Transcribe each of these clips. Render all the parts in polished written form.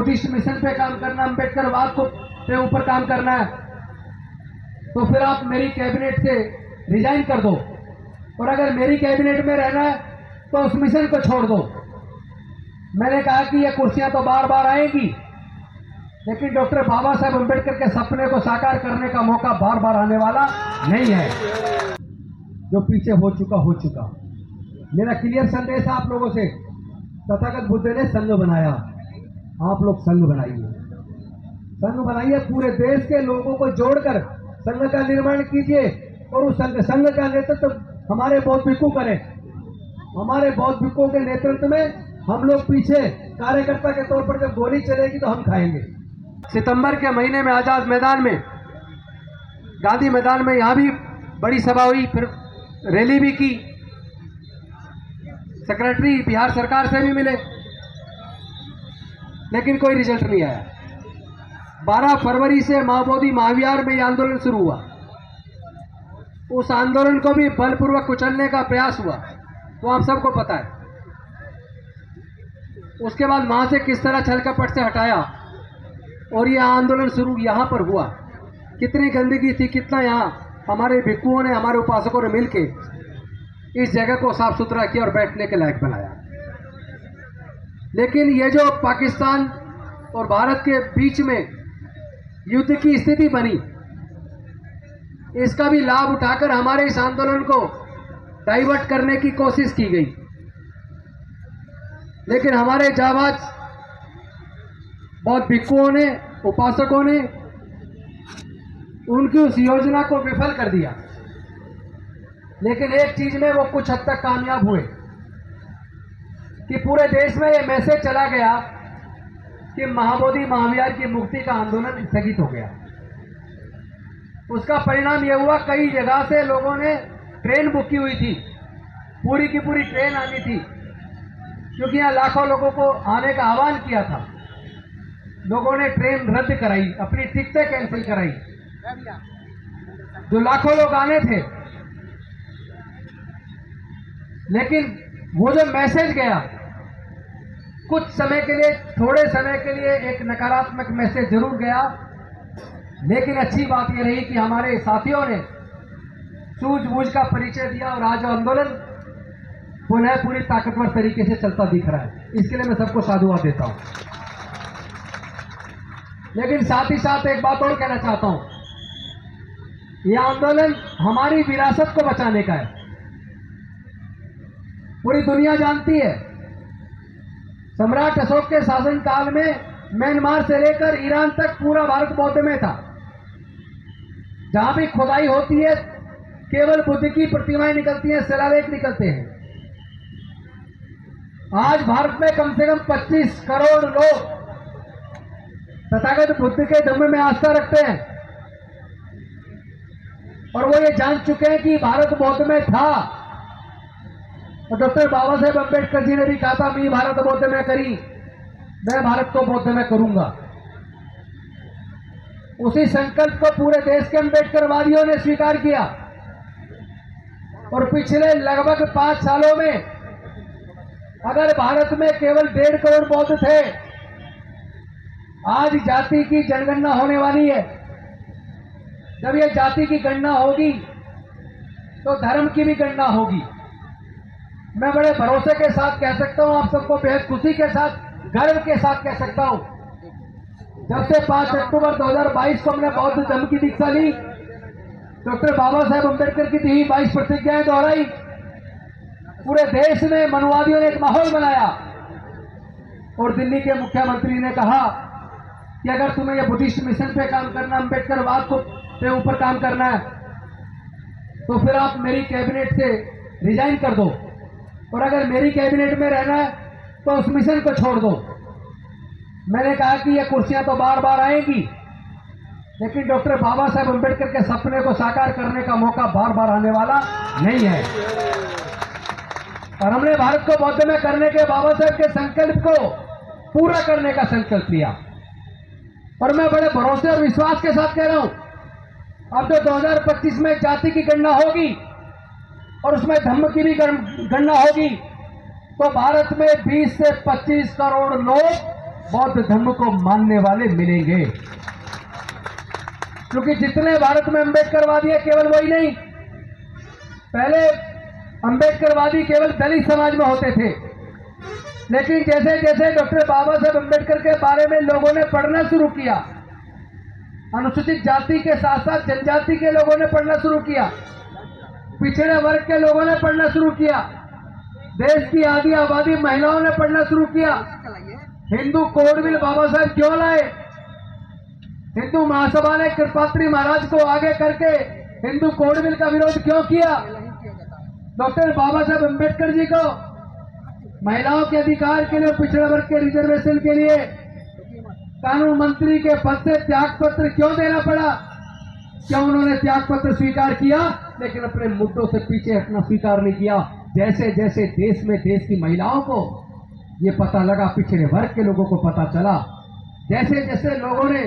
Buddhist mission पे काम करना, अम्बेडकरवाद को पे ऊपर काम करना है, तो फिर आप मेरी कैबिनेट से रिजाइन कर दो, और अगर मेरी कैबिनेट में रहना है तो उस मिशन को छोड़ दो। मैंने कहा कि ये कुर्सियां तो बार बार आएंगी, लेकिन डॉक्टर बाबा साहब अम्बेडकर के सपने को साकार करने का मौका बार बार आने वाला नहीं है। जो पीछे हो चुका। मेरा क्लियर संदेश है आप लोगों से, तथागत बुद्ध ने संघ बनाया, आप लोग संघ बनाइए, पूरे देश के लोगों को जोड़कर संघ का निर्माण कीजिए, और उस संघ का नेतृत्व हमारे बौद्ध भिक्षु करें। हमारे बौद्ध भिक्षुओं के नेतृत्व में हम लोग पीछे कार्यकर्ता के तौर पर जब गोली चलेगी तो हम खाएंगे। सितंबर के महीने में आजाद मैदान में, गांधी मैदान में, यहां भी बड़ी सभा हुई, फिर रैली भी की, सेक्रेटरी बिहार सरकार से भी मिले, लेकिन कोई रिजल्ट नहीं आया। 12 फरवरी से महाबोधि महाविहार में यह आंदोलन शुरू हुआ। उस आंदोलन को भी बलपूर्वक कुचलने का प्रयास हुआ, तो आप सबको पता है। उसके बाद वहां से किस तरह छल कपट से हटाया, और यह आंदोलन शुरू यहां पर हुआ। कितनी गंदगी थी, कितना यहां हमारे भिक्षुओं ने, हमारे उपासकों ने मिलके इस जगह को साफ सुथरा किया और बैठने के लायक बनाया। लेकिन ये जो पाकिस्तान और भारत के बीच में युद्ध की स्थिति बनी, इसका भी लाभ उठाकर हमारे इस आंदोलन को डाइवर्ट करने की कोशिश की गई। लेकिन हमारे जाबाज बौद्ध भिक्षुओं ने, उपासकों ने उनकी उस योजना को विफल कर दिया। लेकिन एक चीज में वो कुछ हद तक कामयाब हुए कि पूरे देश में ये मैसेज चला गया कि महाबोधि महाविहार की मुक्ति का आंदोलन स्थगित हो गया। उसका परिणाम यह हुआ, कई जगह से लोगों ने ट्रेन बुक की हुई थी, पूरी की पूरी ट्रेन आनी थी, क्योंकि यहाँ लाखों लोगों को आने का आह्वान किया था। लोगों ने ट्रेन रद्द कराई, अपनी टिकटें कैंसिल कराई। जो लाखों लोग आने थे, लेकिन वो जो मैसेज गया, कुछ समय के लिए, थोड़े समय के लिए एक नकारात्मक मैसेज जरूर गया, लेकिन अच्छी बात यह रही कि हमारे साथियों ने सूझबूझ का परिचय दिया, और आज आंदोलन पुनः पूरी ताकतवर तरीके से चलता दिख रहा है। इसके लिए मैं सबको साधुवाद देता हूं। लेकिन साथ ही साथ एक बात और कहना चाहता हूं, यह आंदोलन हमारी विरासत को बचाने का है। पूरी दुनिया जानती है, सम्राट अशोक के शासनकाल में म्यांमार से लेकर ईरान तक पूरा भारत बौद्ध में था। जहां भी खुदाई होती है, केवल बुद्ध की प्रतिमाएं निकलती हैं, शिलालेख निकलते हैं। आज भारत में कम से कम 25 करोड़ लोग तथागत बुद्ध के धम्म में आस्था रखते हैं, और वो ये जान चुके हैं कि भारत बौद्ध में था। और डॉक्टर बाबा साहेब अम्बेडकर जी ने भी कहा था, मैं भारत बौद्ध में करी, मैं भारत को बौद्ध में करूंगा। उसी संकल्प को पूरे देश के अम्बेडकरवादियों ने स्वीकार किया, और पिछले लगभग 5 सालों में अगर भारत में केवल 1.5 करोड़ बौद्ध थे, आज जाति की जनगणना होने वाली है। जब ये जाति की गणना होगी तो धर्म की भी गणना होगी। मैं बड़े भरोसे के साथ कह सकता हूं, आप सबको बेहद खुशी के साथ, गर्व के साथ कह सकता हूं, जब से 5 अक्टूबर 2022 को हमने बौद्ध धर्म की दीक्षा ली, डॉक्टर बाबा साहेब अम्बेडकर की दी 22 प्रतिज्ञाएं दोहराई, पूरे देश में मनुवादियों ने एक माहौल बनाया, और दिल्ली के मुख्यमंत्री ने कहा कि अगर तुम्हें यह बुद्धिस्ट मिशन पे काम करना, अम्बेडकरवाद को पे ऊपर काम करना है, तो फिर आप मेरी कैबिनेट से रिजाइन कर दो, और अगर मेरी कैबिनेट में रहना है तो उस मिशन को छोड़ दो। मैंने कहा कि ये कुर्सियां तो बार बार आएंगी, लेकिन डॉक्टर बाबा साहेब अम्बेडकर के सपने को साकार करने का मौका बार बार आने वाला नहीं है। और हमने भारत को बौद्ध में करने के बाबा साहेब के संकल्प को पूरा करने का संकल्प लिया, और मैं बड़े भरोसे और विश्वास के साथ कह रहा हूं, अब तो 2025 में जाति की गणना होगी और उसमें धर्म की भी गणना होगी, तो भारत में 20 से 25 करोड़ लोग बौद्ध धर्म को मानने वाले मिलेंगे। क्योंकि जितने भारत में अंबेडकरवादी है, केवल वही नहीं, पहले अंबेडकरवादी केवल दलित समाज में होते थे, लेकिन जैसे जैसे डॉक्टर बाबा साहेब अंबेडकर के बारे में लोगों ने पढ़ना शुरू किया, अनुसूचित जाति के साथ साथ जनजाति के लोगों ने पढ़ना शुरू किया, पिछड़े वर्ग के लोगों ने पढ़ना शुरू किया, देश की आधी आबादी महिलाओं ने पढ़ना शुरू किया। हिंदू कोड बिल बाबा साहेब क्यों लाए? हिंदू महासभा ने कृपात्री महाराज को आगे करके हिंदू कोड बिल का विरोध क्यों किया? डॉक्टर बाबा साहेब अंबेडकर जी को महिलाओं के अधिकार के लिए, पिछड़े वर्ग के रिजर्वेशन के लिए कानून मंत्री के पद से त्याग पत्र क्यों देना पड़ा? क्यों उन्होंने त्याग पत्र स्वीकार किया, लेकिन अपने मुद्दों से पीछे हटना स्वीकार नहीं किया? जैसे जैसे देश में देश की महिलाओं को ये पता लगा, पिछड़े वर्ग के लोगों को पता चला, जैसे जैसे लोगों ने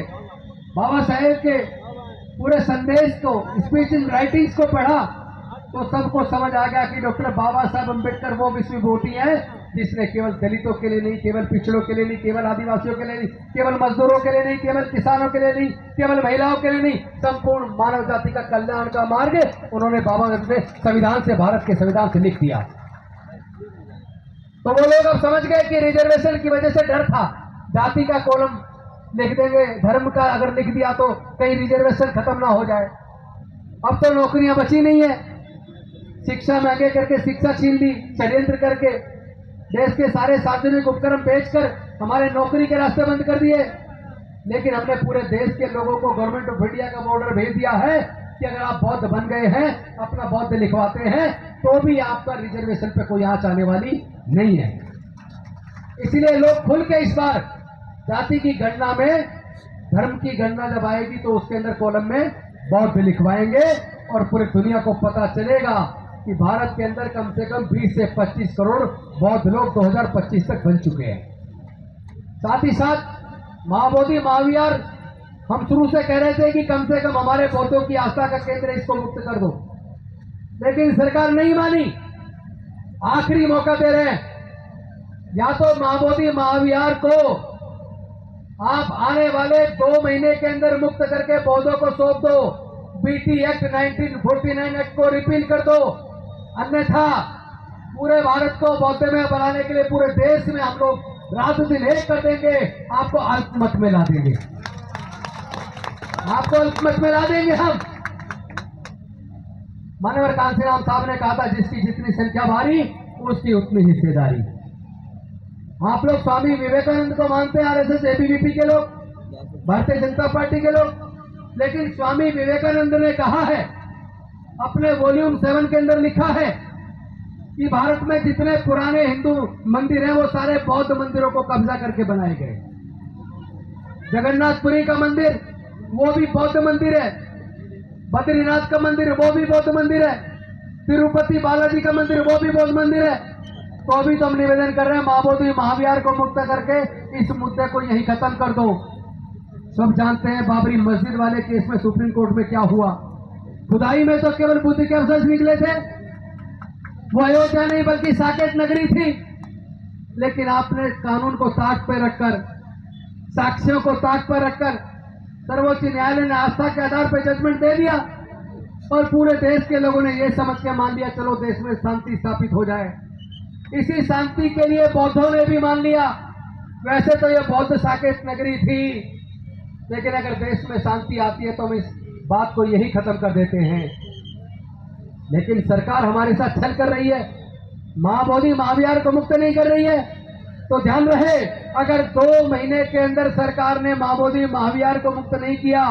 बाबा साहेब के पूरे संदेश को, स्पीच इन राइटिंग्स को पढ़ा, तो सबको समझ आ गया कि डॉक्टर बाबा साहब अंबेडकर वो विश्वविभूति है जिसने केवल दलितों के लिए नहीं, केवल पिछड़ों के लिए नहीं, केवल आदिवासियों के लिए नहीं, केवल मजदूरों के लिए नहीं, केवल किसानों के लिए नहीं, केवल महिलाओं के लिए नहीं, संपूर्ण मानव जाति का कल्याण का मार्ग उन्होंने बाबा साहब ने संविधान से, भारत के संविधान से लिख दिया। तो वो लोग अब समझ गए कि रिजर्वेशन की वजह से डर था, जाति का कॉलम लिख देंगे, धर्म का अगर लिख दिया तो कहीं रिजर्वेशन खत्म ना हो जाए। अब तो नौकरियां बची नहीं है, शिक्षा महंगे करके शिक्षा छीन ली, षड्यंत्र करके देश के सारे सार्वजनिक उपक्रम बेचकर हमारे नौकरी के रास्ते बंद कर दिए। लेकिन हमने पूरे देश के लोगों को गवर्नमेंट ऑफ इंडिया का ऑर्डर भेज दिया है कि अगर आप बौद्ध बन गए हैं, अपना बौद्ध लिखवाते हैं, तो भी आपका रिजर्वेशन पे कोई आंच आने वाली नहीं है। इसलिए लोग खुल के इस बार जाति की गणना में, धर्म की गणना जब आएगी तो उसके अंदर कॉलम में बौद्ध लिखवाएंगे और पूरी दुनिया को पता चलेगा कि भारत के अंदर कम से कम 20 से 25 करोड़ बौद्ध लोग 2025 तक बन चुके हैं। साथ ही साथ महाबोधि महाविहार हम शुरू से कह रहे थे कि कम से कम हमारे बौद्धों की आस्था का केंद्र, इसको मुक्त कर दो, लेकिन सरकार नहीं मानी। आखिरी मौका दे रहे हैं, या तो महाबोधि महाविहार को आप आने वाले 2 महीने के अंदर मुक्त करके बौद्धों को सौंप दो, बीटी एक्ट 1949 एक्ट को रिपील कर दो, अन्यथा पूरे भारत को बौद्धमय बनाने के लिए पूरे देश में हम लोग रात दिन एक कर देंगे, आपको अल्पमत में ला देंगे, आपको अल्पमत में ला देंगे हम। मानवर कांसीराम साहब ने कहा था, जिसकी जितनी संख्या भारी उसकी उतनी हिस्सेदारी। आप लोग स्वामी विवेकानंद को मानते हैं, आरएसएस एबीवीपी के लोग, भारतीय जनता पार्टी के लोग, लेकिन स्वामी विवेकानंद ने कहा है, अपने वॉल्यूम 7 के अंदर लिखा है कि भारत में जितने पुराने हिंदू मंदिर हैं वो सारे बौद्ध मंदिरों को कब्जा करके बनाए गए। जगन्नाथपुरी का मंदिर वो भी बौद्ध मंदिर है, बद्रीनाथ का मंदिर वो भी बौद्ध मंदिर है, तिरुपति बालाजी का मंदिर वो भी बौद्ध मंदिर है। तो अभी तो हम निवेदन कर रहे हैं, महाबोधि महाविहार को मुक्त करके इस मुद्दे को यहीं खत्म कर दो। सब जानते हैं बाबरी मस्जिद वाले केस में सुप्रीम कोर्ट में क्या हुआ। खुदाई में तो केवल बुद्ध के अवशेष निकले थे, वो अयोध्या नहीं बल्कि साकेत नगरी थी। लेकिन आपने कानून को ताक पर रखकर, साक्ष्यों को ताक पर रखकर सर्वोच्च न्यायालय ने आस्था के आधार पर जजमेंट दे दिया और पूरे देश के लोगों ने यह समझ के मान लिया, चलो देश में शांति स्थापित हो जाए। इसी शांति के लिए बौद्धों ने भी मान लिया। वैसे तो यह बौद्ध साकेत नगरी थी, लेकिन अगर देश में शांति आती है तो हम इस बात को यही खत्म कर देते हैं। लेकिन सरकार हमारे साथ छल कर रही है, महाबोधि महाविहार को मुक्त नहीं कर रही है। तो ध्यान रहे, अगर 2 महीने के अंदर सरकार ने महाबोधि महाविहार को मुक्त नहीं किया,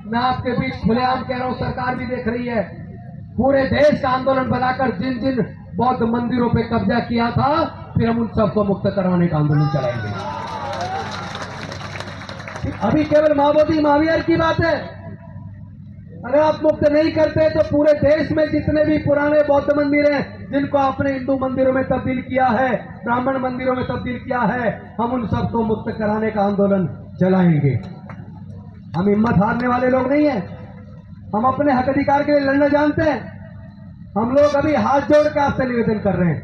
मैं आपके बीच खुलेआम कह रहा हूं, सरकार भी देख रही है, पूरे देश का आंदोलन बनाकर जिन जिन बौद्ध मंदिरों पे कब्जा किया था, फिर हम उन सबको मुक्त कराने का आंदोलन चलाएंगे। अभी केवल महाबोधि महाविहार की बात है, अगर आप मुक्त नहीं करते तो पूरे देश में जितने भी पुराने बौद्ध मंदिर हैं, जिनको आपने हिंदू मंदिरों में तब्दील किया है, ब्राह्मण मंदिरों में तब्दील किया है, हम उन सबको मुक्त कराने का आंदोलन चलाएंगे। हम हिम्मत हारने वाले लोग नहीं हैं, हम अपने हक अधिकार के लिए लड़ना जानते हैं। हम लोग अभी हाथ जोड़ के आपसे निवेदन कर रहे हैं,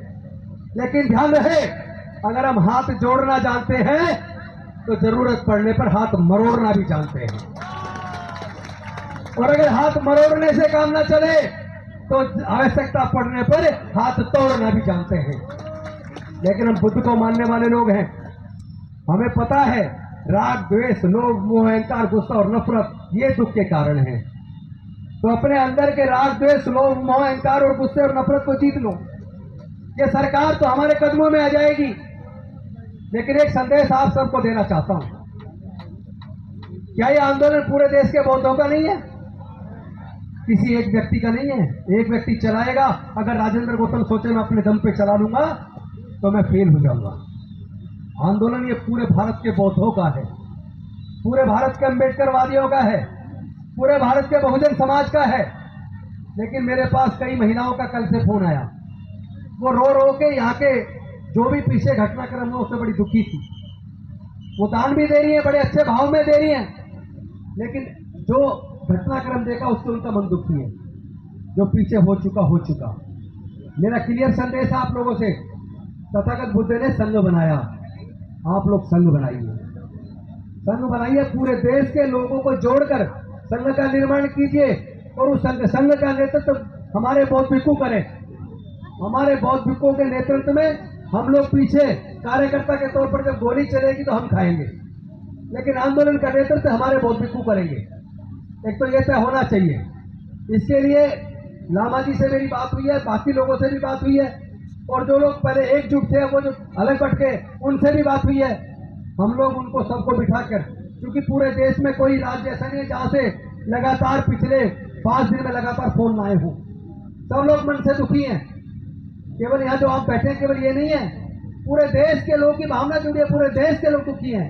लेकिन ध्यान रहे, अगर हम हाथ जोड़ना जानते हैं तो जरूरत पड़ने पर हाथ मरोड़ना भी जानते हैं। और अगर हाथ मरोड़ने से काम न चले तो आवश्यकता पड़ने पर हाथ तोड़ना भी जानते हैं। लेकिन हम बुद्ध को मानने वाले लोग हैं। हमें पता है राग, द्वेष, लोभ, मोह, अहंकार, गुस्सा और नफरत ये दुख के कारण हैं। तो अपने अंदर के राग, द्वेष, लोभ, मोह, अहंकार और गुस्से और नफरत को जीत लो। ये सरकार तो हमारे कदमों में आ जाएगी। लेकिन एक संदेश आप सबको देना चाहता हूं। क्या ये आंदोलन पूरे देश के बौद्धों का नहीं है? किसी एक व्यक्ति का नहीं है। एक व्यक्ति चलाएगा। अगर राजेंद्र गौतम सोचे मैं अपने दम पे चला लूंगा तो मैं फेल हो जाऊंगा। आंदोलन ये पूरे भारत के बौद्धों का है, पूरे भारत के अम्बेडकरवादियों का है, पूरे भारत के बहुजन समाज का है। लेकिन मेरे पास कई महिलाओं का कल से फोन आया। वो रो रो के यहाँ के जो भी पीछे घटनाक्रम हुआ उससे बड़ी दुखी थी। वो दान भी दे रही है, बड़े अच्छे भाव में दे रही है, लेकिन जो घटनाक्रम देखा उससे उनका मन दुखी है। जो पीछे हो चुका। मेरा क्लियर संदेश है आप लोगों से। तथागत बुद्ध ने संघ बनाया, आप लोग संघ बनाइए। संघ बनाइए, पूरे देश के लोगों को जोड़कर संघ का निर्माण कीजिए। और उस संघ का नेतृत्व हमारे बौद्ध भिक्खु करें। हमारे बौद्ध भिक्खुओं के नेतृत्व में हम लोग पीछे कार्यकर्ता के तौर पर जब गोली चलेगी तो हम खाएंगे, लेकिन आंदोलन का नेतृत्व हमारे बौद्ध भिक्खु करेंगे। एक तो ये तय होना चाहिए। इसके लिए लामा जी से मेरी बात हुई है, बाकी लोगों से भी बात हुई है, और जो लोग पहले एकजुट थे वो जो अलग बट गए उनसे भी बात हुई है। हम लोग उनको सबको बिठाकर, क्योंकि पूरे देश में कोई राज्य ऐसा नहीं है जहां से लगातार पिछले 5 दिन में लगातार फोन ना आए हों। सब लोग मन से दुखी हैं। केवल यहाँ जो आप बैठे हैं केवल ये नहीं है, पूरे देश के लोगों की भावना जुड़ी है। पूरे देश के लोग दुखी हैं।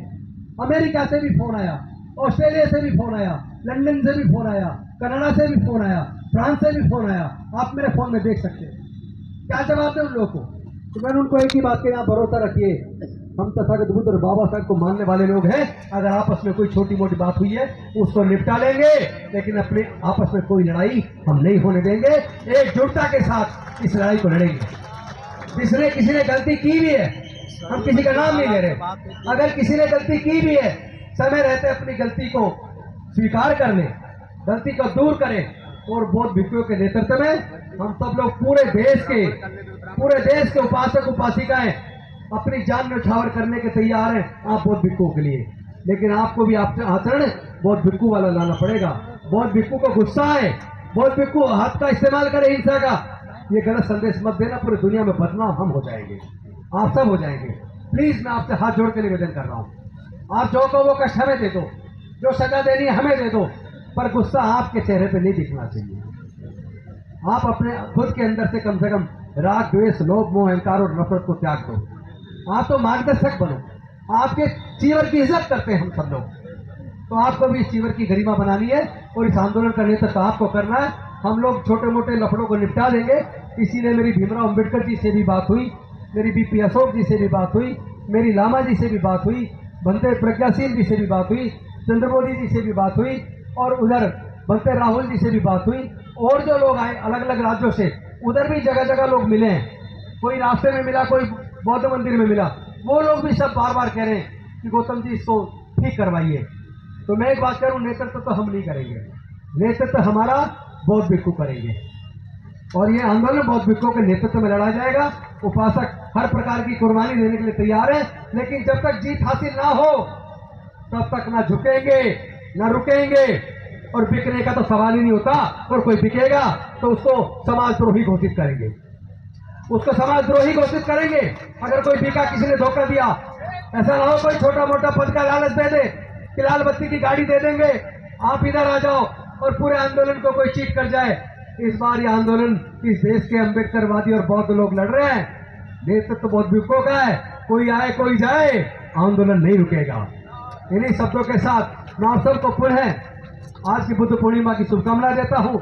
अमेरिका से भी फोन आया, ऑस्ट्रेलिया से भी फोन आया, लंदन से भी फोन आया, कनाडा से भी फोन आया, फ्रांस से भी फोन आया। आप मेरे फोन में देख सकते हैं। क्या जवाब दें उन लोगों को? तो मैंने उनको एक ही बात के यहाँ भरोसा रखिए, हम तथागत बुद्ध और बाबा साहब को मानने वाले लोग हैं। अगर आपस में कोई छोटी मोटी बात हुई है उसको निपटा लेंगे, लेकिन अपने आपस में कोई लड़ाई हम नहीं होने देंगे। एकजुटता के साथ इस लड़ाई को लड़ेंगे। जिसने किसी ने गलती की भी है, हम किसी का नाम नहीं ले रहे, अगर किसी ने गलती की भी है, समय रहते अपनी गलती को स्वीकार कर ले, गलती को दूर करें। और बौद्ध भिक्खुओं के नेतृत्व में हम सब लोग पूरे देश के उपासक उपासिकाएं अपनी जान न्यौछावर करने के तैयार हैं आप बौद्ध भिक्खुओं के लिए। लेकिन आपको भी आचरण बौद्ध भिक्खु वाला लाना पड़ेगा। बौद्ध भिक्खु को गुस्सा है, बौद्ध भिक्खु हाथ का इस्तेमाल करे हिंसा का, ये गलत संदेश मत देना। पूरी दुनिया में बदनाम हम हो जाएंगे, आप सब हो जाएंगे। प्लीज मैं आपसे हाथ जोड़ के निवेदन कर रहा हूं, आप जो को वो कष्ट हमें दे दो, जो सजा देनी है हमें दे दो, पर गुस्सा आपके चेहरे पे नहीं दिखना चाहिए। आप अपने खुद के अंदर से कम राग, द्वेष, लोभ, मोह, अहंकार और नफरत को त्याग दो। आप तो मार्गदर्शक बनो। आपके चीवर की इज्जत करते हैं हम सब लोग, तो आपको भी इस चीवर की गरिमा बनानी है और इस आंदोलन का नेतृत्व आपको करना है। हम लोग छोटे मोटे लफड़ों को निपटा देंगे। इसीलिए मेरी भीमराव अम्बेडकर जी से भी बात हुई, मेरी बीपी अशोक जी से भी बात हुई, मेरी लामा जी से भी बात हुई, बनते प्रज्ञाशील जी से भी बात हुई, चंद्रमोदी जी से भी बात हुई, और उधर बनते राहुल जी से भी बात हुई। और जो लोग आए अलग अलग राज्यों से, उधर भी जगह जगह लोग मिले हैं। कोई रास्ते में मिला, कोई बौद्ध मंदिर में मिला, वो लोग भी सब बार बार कह रहे हैं कि गौतम जी इसको ठीक करवाइए। तो मैं एक बात करूं, नेतृत्व तो हम नहीं करेंगे, नेतृत्व हमारा बौद्ध भिक्खु करेंगे। और ये आंदोलन बौद्ध भिक्खुओं के नेतृत्व में लड़ा जाएगा। उपासक हर प्रकार की कुर्बानी देने के लिए तैयार है, लेकिन जब तक जीत हासिल ना हो तब तक ना झुकेंगे ना रुकेंगे। और बिकने का तो सवाल ही नहीं होता, और कोई बिकेगा तो उसको समाजद्रोही घोषित करेंगे, उसको समाजद्रोही घोषित करेंगे। अगर कोई बिका, किसी ने धोखा दिया, ऐसा ना हो कोई छोटा मोटा पद का लालच दे दे कि लाल बत्ती की गाड़ी दे देंगे, आप इधर आ जाओ, और पूरे आंदोलन को कोई चीट कर जाए। इस बार ये आंदोलन इस देश के अम्बेडकरवादी और बौद्ध लोग लड़ रहे हैं। नेतृत्व तो बौद्ध भिक्खुओं का है, कोई आए कोई जाए, आंदोलन नहीं रुकेगा। इन्हीं शब्दों के साथ मैं आप सबको पुनः आज की बुद्ध पूर्णिमा की शुभकामना देता हूं।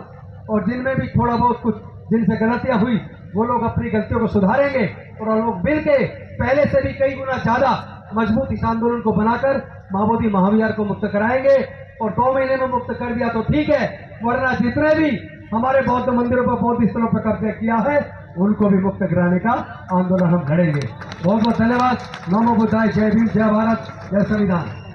और जिनमें भी थोड़ा बहुत कुछ जिनसे गलतियां हुई, वो लोग अपनी गलतियों को सुधारेंगे, और हम लोग मिलकर पहले से भी कई गुना ज्यादा मजबूत इस आंदोलन को बनाकर महाबोधि महाविहार को मुक्त कराएंगे। और 2 महीने में मुक्त कर दिया तो ठीक है, वरना जितने भी हमारे बौद्ध मंदिरों पर, बौद्ध स्थलों पर कब्जा किया है, उनको भी मुक्त कराने का आंदोलन हम लड़ेंगे। बहुत बहुत धन्यवाद। नमो बुद्धाय। जय भीम, जय भारत, जय संविधान।